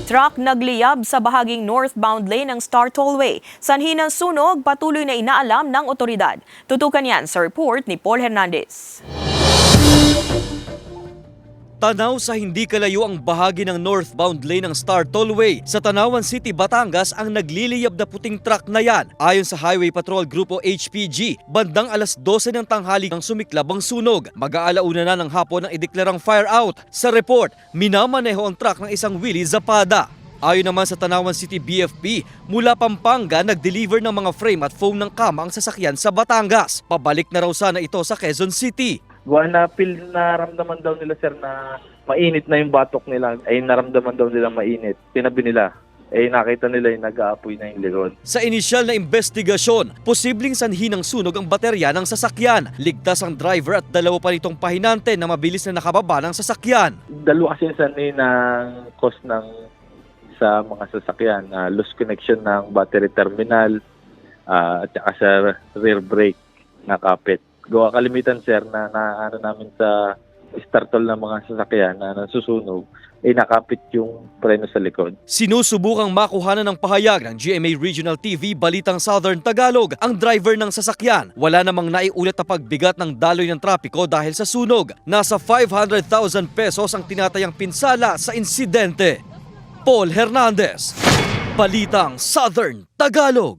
Truck nagliyab sa bahaging northbound lane ng Star Tollway. Sanhi ng sunog, patuloy na inaalam ng otoridad. Tutukan yan sa report ni Paul Hernandez. Tanaw sa hindi kalayo ang bahagi ng northbound lane ng Star Tollway sa Tanawan City, Batangas ang nagliliyab na puting truck na yan. Ayon sa Highway Patrol Group o HPG, bandang alas 12 ng tanghali ang sumiklab ang sunog. Mag-aalauna na ng hapon ang ideklarang fire out. Sa report, minamaneho ang truck ng isang Willie Zapada. Ayon naman sa Tanawan City BFP, mula Pampanga nag-deliver ng mga frame at foam ng kama ang sasakyan sa Batangas. Pabalik na raw sana ito sa Quezon City. Naramdaman daw nila sir na mainit na yung batok nila. Ay naramdaman daw nila mainit. Tinabi nila. Nakita nila yung nag-aapoy na yung likod. Sa inisyal na investigasyon, posibleng sanhi ng sunog ang baterya ng sasakyan. Ligtas ang driver at dalawa pa nitong pahinante na mabilis na nakababa ng sasakyan. Dalawa kasi yung sanhi ng cause sa mga sasakyan. Loose connection ng battery terminal at saka sa rear brake nakapit. Gawa kalimitan sir na namin sa startol ng mga sasakyan na nasusunog, nakapit yung preno sa likod. Sinusubukang makuhanan ng pahayag ng GMA Regional TV Balitang Southern Tagalog ang driver ng sasakyan. Wala namang naiulat na pagbigat ng daloy ng trapiko dahil sa sunog. Nasa 500,000 pesos ang tinatayang pinsala sa insidente. Paul Hernandez, Balitang Southern Tagalog.